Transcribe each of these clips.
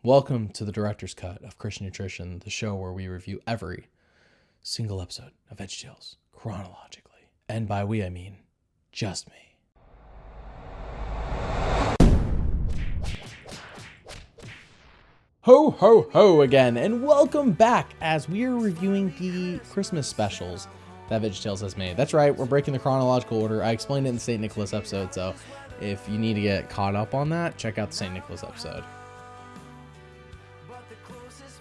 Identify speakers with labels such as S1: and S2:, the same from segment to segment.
S1: Welcome to the Director's Cut of Christian Nutrition, the show where we review every single episode of VeggieTales chronologically. And by we, I mean just me. Ho, ho, ho again, and welcome back as we are reviewing the Christmas specials that VeggieTales has made. That's right, we're breaking the chronological order. I explained it in the St. Nicholas episode, so if you need to get caught up on that, check out the St. Nicholas episode.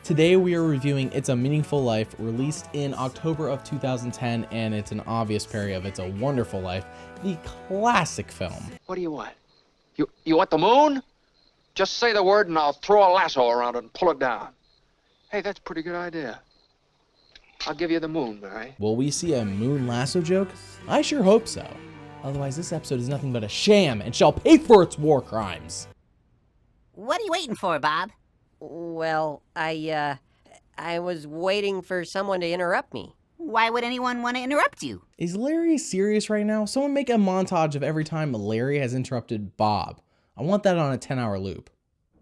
S1: Today we are reviewing It's a Meaningful Life, released in October of 2010, and it's an obvious parody of It's a Wonderful Life, the classic film.
S2: What do you want? You want the moon? Just say the word and I'll throw a lasso around it and pull it down. Hey, that's a pretty good idea. I'll give you the moon, Mary.
S1: Will we see a moon lasso joke? I sure hope so. Otherwise, this episode is nothing but a sham and shall pay for its war crimes.
S3: What are you waiting for, Bob?
S4: Well, I was waiting for someone to interrupt me.
S3: Why would anyone want to interrupt you?
S1: Is Larry serious right now? Someone make a montage of every time Larry has interrupted Bob. I want that on a 10-hour loop.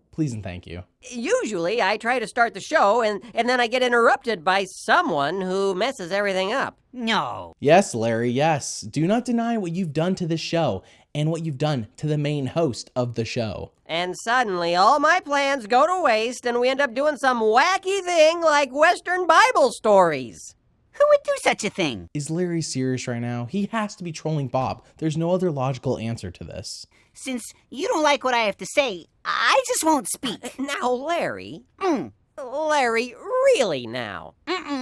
S1: Please and thank you.
S4: Usually, I try to start the show, and then I get interrupted by someone who messes everything up.
S3: No.
S1: Yes, Larry, yes. Do not deny what you've done to this show and what you've done to the main host of the show.
S4: And suddenly, all my plans go to waste, and we end up doing some wacky thing like Western Bible stories.
S3: Who would do such a thing?
S1: Is Larry serious right now? He has to be trolling Bob. There's no other logical answer to this.
S3: Since you don't like what I have to say, I just won't speak.
S4: Now, Larry. Larry, really now.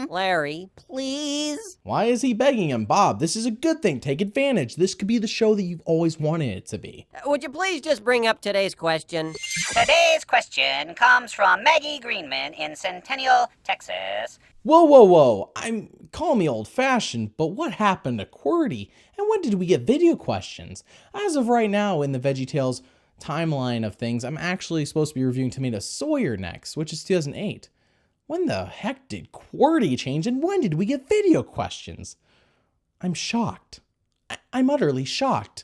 S4: Larry, please.
S1: Why is he begging him? Bob, this is a good thing. Take advantage. This could be the show that you've always wanted it to be.
S4: Would you please just bring up today's question?
S5: Today's question comes from Maggie Greenman in Centennial, Texas.
S1: Whoa, whoa, whoa. Call me old-fashioned, but what happened to QWERTY? And when did we get video questions? As of right now in the VeggieTales timeline of things, I'm actually supposed to be reviewing Tomato Sawyer next, which is 2008. When the heck did QWERTY change, and when did we get video questions? I'm shocked. I'm utterly shocked.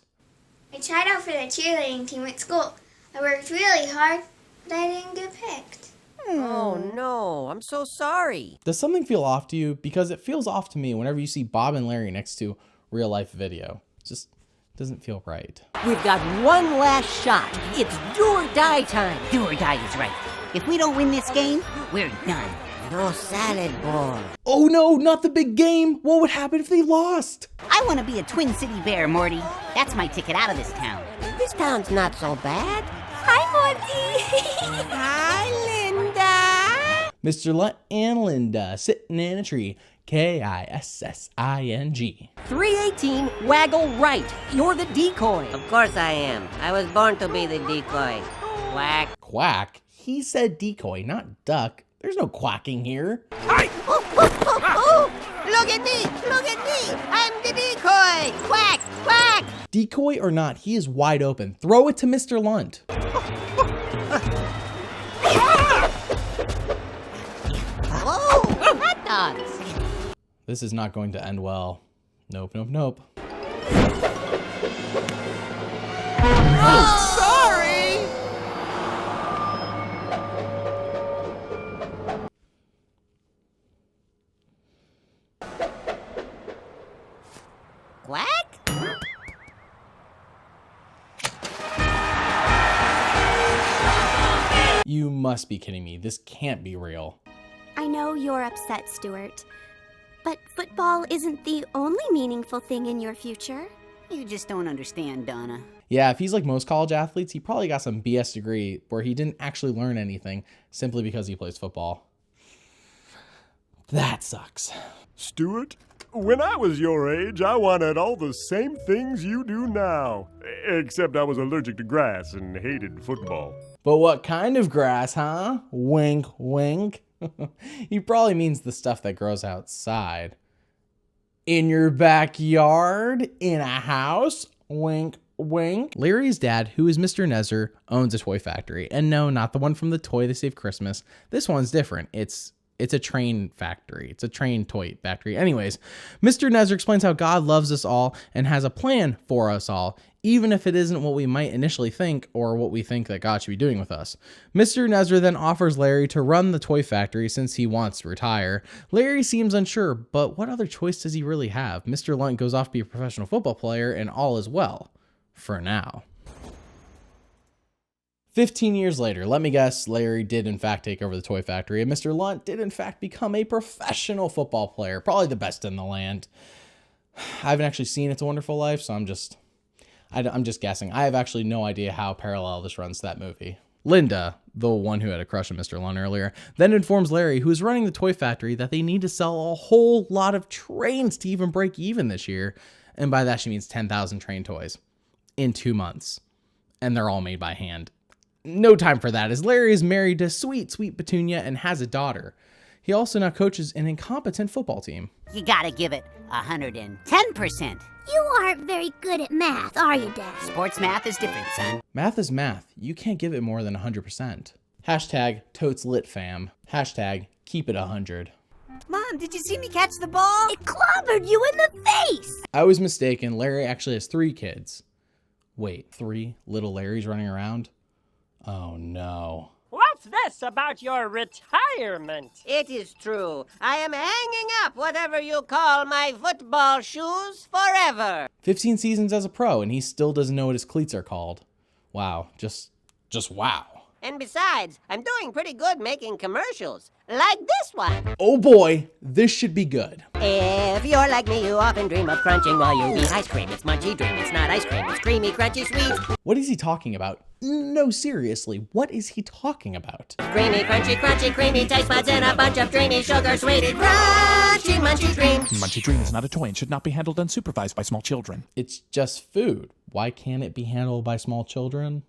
S6: I tried out for the cheerleading team at school. I worked really hard, but I didn't get picked.
S4: Oh no, I'm so sorry.
S1: Does something feel off to you? Because it feels off to me whenever you see Bob and Larry next to real life video. It just doesn't feel right.
S4: We've got one last shot. It's do or die time.
S3: Do or die is right. If we don't win this game, we're done.
S4: No salad bowl.
S1: Oh no, not the big game. What would happen if they lost?
S3: I want to be a Twin City Bear, Morty. That's my ticket out of this town.
S4: This town's not so bad.
S6: Hi, Morty.
S4: Hi, Linda.
S1: Mr. Lunt and Linda sitting in a tree. Kissing.
S4: 318, waggle right. You're the decoy.
S7: Of course I am. I was born to be the decoy. Quack.
S1: Quack? He said decoy, not duck. There's no quacking here.
S3: Oh, look at me! Look at me! I'm the decoy! Quack! Quack!
S1: Decoy or not, he is wide open. Throw it to Mr. Lunt.
S3: Oh, hot dogs!
S1: This is not going to end well. Nope, nope, nope.
S3: Oh, sorry! Quack?
S1: You must be kidding me. This can't be real.
S8: I know you're upset, Stuart, but football isn't the only meaningful thing in your future.
S3: You just don't understand, Donna.
S1: Yeah, if he's like most college athletes, he probably got some BS degree where he didn't actually learn anything simply because he plays football. That sucks.
S9: Stuart, when I was your age, I wanted all the same things you do now. Except I was allergic to grass and hated football.
S1: But what kind of grass, huh? Wink, wink. He probably means the stuff that grows outside. In your backyard? In a house? Wink, wink. Larry's dad, who is Mr. Nezzer, owns a toy factory. And no, not the one from the Toy They Save Christmas. This one's different. It's It's a train factory. It's a train toy factory. Anyways, Mr. Nezzer explains how God loves us all and has a plan for us all, even if it isn't what we might initially think or what we think that God should be doing with us. Mr. Nezzer then offers Larry to run the toy factory since he wants to retire. Larry seems unsure, but what other choice does he really have? Mr. Lunt goes off to be a professional football player and all is well. For now. 15 years later, let me guess, Larry did in fact take over the toy factory, and Mr. Lunt did in fact become a professional football player, probably the best in the land. I haven't actually seen It's a Wonderful Life, so I'm just guessing. I have actually no idea how parallel this runs to that movie. Linda, the one who had a crush on Mr. Lunt earlier, then informs Larry, who is running the toy factory, that they need to sell a whole lot of trains to even break even this year, and by that she means 10,000 train toys in 2 months, and they're all made by hand. No time for that, as Larry is married to sweet Petunia and has a daughter. He also now coaches an incompetent football team.
S7: You gotta give it 110%.
S8: You aren't very good at math, are you, Dad?
S7: Sports math is different, son.
S1: Math is math. You can't give it more than 100%. Hashtag totes lit fam. Hashtag keep it 100.
S7: Mom, did you see me catch the ball?
S8: It clobbered you in the face!
S1: I was mistaken. Larry actually has 3 kids. Wait, 3 little Larrys running around? Oh no.
S4: What's this about your retirement?
S3: It is true. I am hanging up whatever you call my football shoes forever.
S1: 15 seasons as a pro, and he still doesn't know what his cleats are called. Wow, just wow.
S3: And besides, I'm doing pretty good making commercials, like this one.
S1: Oh boy, this should be good.
S3: If you're like me, you often dream of crunching while you eat ice cream. It's munchy dream, it's not ice cream, it's creamy, crunchy, sweet.
S1: What is he talking about? No, seriously, what is he talking about?
S3: Creamy, crunchy, crunchy, creamy taste buds and a bunch of dreamy, sugar-sweeted, crunchy, munchy dreams.
S10: Munchy Dream is not a toy and should not be handled unsupervised by small children.
S1: It's just food. Why can't it be handled by small children?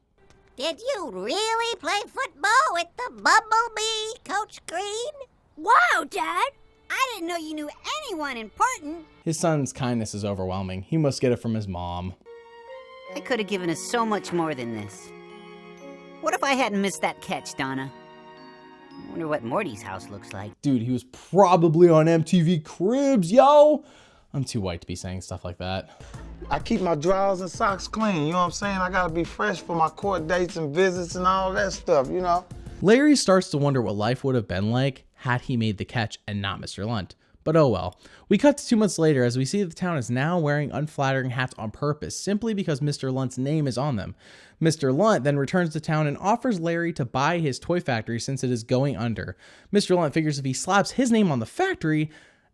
S3: Did you really play football with the Bumblebee, Coach Green?
S8: Wow, Dad!
S7: I didn't know you knew anyone important.
S1: His son's kindness is overwhelming. He must get it from his mom.
S7: I could have given us so much more than this. What if I hadn't missed that catch, Donna? I wonder what Morty's house looks like.
S1: Dude, he was probably on MTV Cribs, yo! I'm too white to be saying stuff like that.
S11: I keep my drawers and socks clean, you know what I'm saying? I gotta be fresh for my court dates and visits and all that stuff, you know?
S1: Larry starts to wonder what life would have been like had he made the catch and not Mr. Lunt. But oh well. We cut to 2 months later as we see the town is now wearing unflattering hats on purpose, simply because Mr. Lunt's name is on them. Mr. Lunt then returns to town and offers Larry to buy his toy factory since it is going under. Mr. Lunt figures if he slaps his name on the factory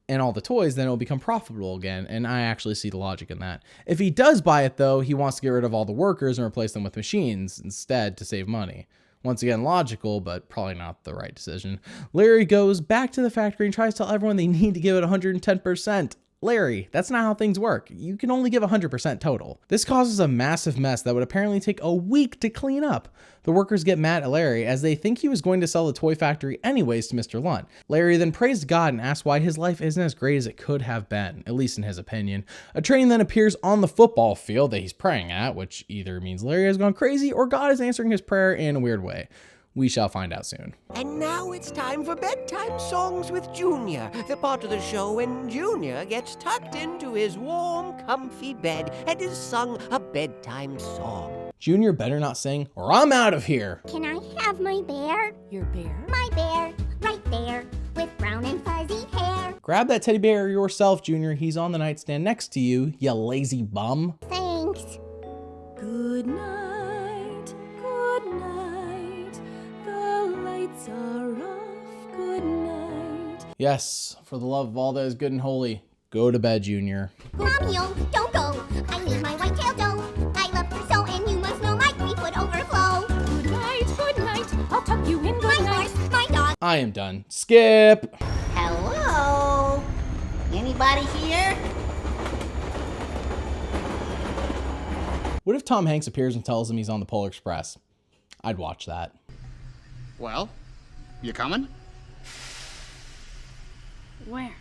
S1: and all the toys, then it will become profitable again, and I actually see the logic in that. If he does buy it though, he wants to get rid of all the workers and replace them with machines instead to save money. Once again, logical, but probably not the right decision. Larry goes back to the factory and tries to tell everyone they need to give it 110%. Larry, that's not how things work. You can only give 100% total. This causes a massive mess that would apparently take a week to clean up. The workers get mad at Larry as they think he was going to sell the toy factory anyways to Mr. Lunt. Larry then prays God and asks why his life isn't as great as it could have been, at least in his opinion. A train then appears on the football field that he's praying at, which either means Larry has gone crazy or God is answering his prayer in a weird way. We shall find out soon.
S3: And now it's time for Bedtime Songs with Junior, the part of the show when Junior gets tucked into his warm, comfy bed and is sung a bedtime song.
S1: Junior better not sing or I'm out of here.
S8: Can I have my bear?
S3: Your bear?
S8: My bear, right there, with brown and fuzzy hair.
S1: Grab that teddy bear yourself, Junior. He's on the nightstand next to you, you lazy bum.
S8: Thanks.
S12: Good night, good night. The lights are off, good night.
S1: Yes, for the love of all that is good and holy, go to bed, Junior.
S8: Mommy-o, don't go. I need my white tail dough. I love her so, and you must know my grief would overflow.
S12: Good night, I'll tuck you in, good
S8: My
S12: night.
S8: horse, my dog.
S1: I am done. Skip!
S7: Hello? Anybody here?
S1: What if Tom Hanks appears and tells him he's on the Polar Express? I'd watch that.
S13: Well, you coming?
S12: Where?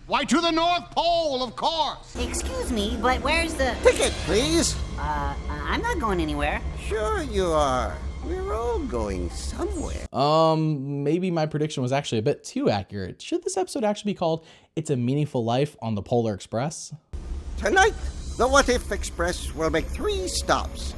S13: Why, to the North Pole, of course.
S7: Excuse me, but where's the...
S11: Ticket, please.
S7: I'm not going anywhere.
S11: Sure you are.
S3: We're all going somewhere.
S1: Maybe my prediction was actually a bit too accurate. Should this episode actually be called It's a Meaningful Life on the Polar Express?
S3: Tonight, the What If Express will make 3 stops.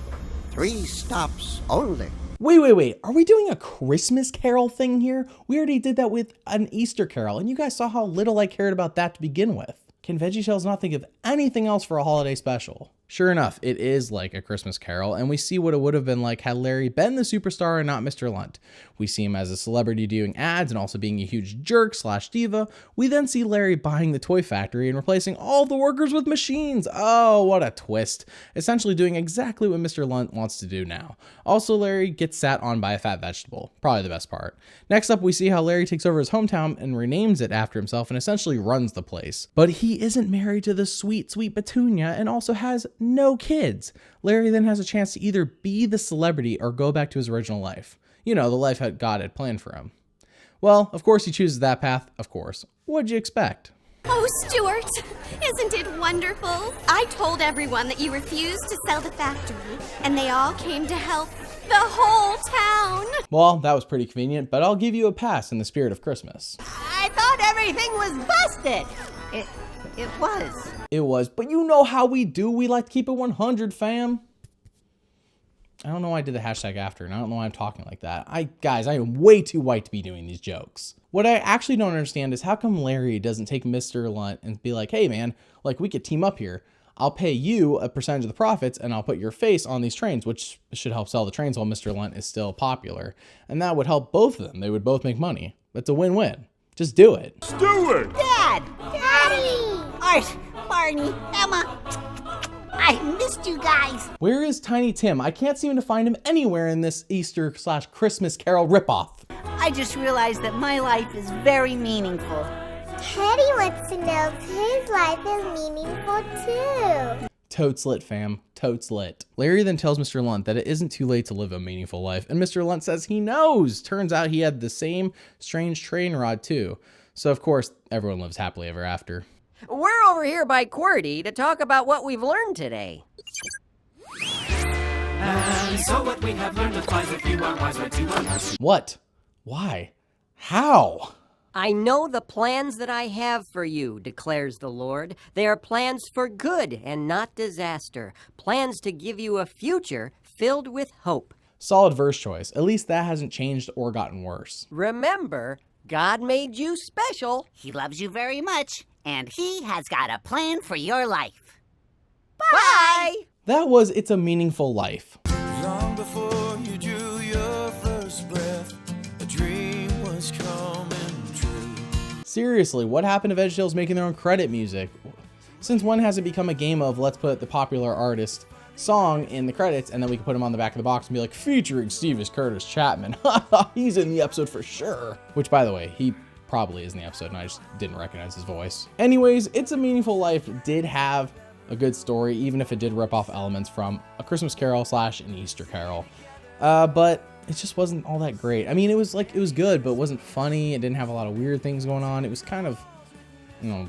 S3: 3 stops only.
S1: Wait. Are we doing a Christmas Carol thing here? We already did that with an Easter Carol, and you guys saw how little I cared about that to begin with. Can VeggieTales not think of anything else for a holiday special? Sure enough, it is like A Christmas Carol, and we see what it would have been like had Larry been the superstar and not Mr. Lunt. We see him as a celebrity doing ads and also being a huge jerk / diva. We then see Larry buying the toy factory and replacing all the workers with machines. Oh, what a twist. Essentially doing exactly what Mr. Lunt wants to do now. Also, Larry gets sat on by a fat vegetable. Probably the best part. Next up, we see how Larry takes over his hometown and renames it after himself and essentially runs the place. But he isn't married to the sweet Petunia and also has no kids. Larry then has a chance to either be the celebrity or go back to his original life. You know, the life that God had planned for him. Well, of course he chooses that path, of course. What'd you expect?
S8: Oh, Stuart, isn't it wonderful? I told everyone that you refused to sell the factory, and they all came to help the whole town.
S1: Well, that was pretty convenient, but I'll give you a pass in the spirit of Christmas.
S4: I thought everything was busted. It was.
S1: It was, but you know how we do. We like to keep it 100, fam. I don't know why I did the hashtag after, and I don't know why I'm talking like that. Guys, I am way too white to be doing these jokes. What I actually don't understand is how come Larry doesn't take Mr. Lunt and be like, hey man, like we could team up here. I'll pay you a percentage of the profits and I'll put your face on these trains, which should help sell the trains while Mr. Lunt is still popular. And that would help both of them. They would both make money. It's a win-win. Just do it.
S9: Stuart!
S7: Dad! Daddy! Art, Barney, Emma, I missed you guys.
S1: Where is Tiny Tim? I can't seem to find him anywhere in this Easter / Christmas Carol ripoff.
S7: I just realized that my life is very meaningful.
S6: Teddy wants to know if his life is meaningful too.
S1: Totes lit, fam. Totes lit. Larry then tells Mr. Lunt that it isn't too late to live a meaningful life, and Mr. Lunt says he knows. Turns out he had the same strange train rod too. So of course, everyone lives happily ever after.
S4: We're over here by QWERTY to talk about what we've learned today.
S14: And so what we have learned applies if you are wise, but you are not.
S1: What? Why? How?
S4: I know the plans that I have for you, declares the Lord. They are plans for good and not disaster. Plans to give you a future filled with hope.
S1: Solid verse choice. At least that hasn't changed or gotten worse.
S4: Remember, God made you special.
S7: He loves you very much, and he has got a plan for your life.
S4: Bye!
S1: That was It's a Meaningful Life.
S15: Long before you drew your first breath, a dream was coming true.
S1: Seriously, what happened to VeggieTales making their own credit music? Since when has it become a game of let's put the popular artist song in the credits and then we can put him on the back of the box and be like, featuring Stevie Curtis Chapman. He's in the episode for sure. Which, by the way, he probably is in the episode and I just didn't recognize his voice. Anyways, It's a Meaningful Life did have a good story, even if it did rip off elements from A Christmas Carol / an Easter Carol. But it just wasn't all that great. I mean, it was good, but it wasn't funny. It didn't have a lot of weird things going on. It was kind of,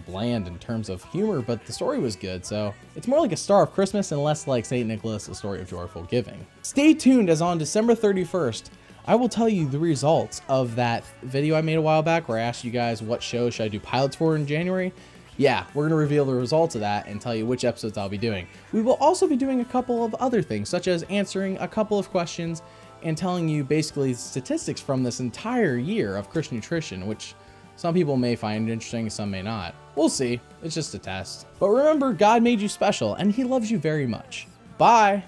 S1: bland in terms of humor, but the story was good. So it's more like a Star of Christmas and less like St. Nicholas, A Story of Joyful Giving. Stay tuned, as on December 31st, I will tell you the results of that video I made a while back where I asked you guys what show should I do pilots for in January. Yeah, we're going to reveal the results of that and tell you which episodes I'll be doing. We will also be doing a couple of other things, such as answering a couple of questions and telling you basically statistics from this entire year of Christian nutrition, which some people may find interesting, some may not. We'll see. It's just a test. But remember, God made you special and he loves you very much. Bye.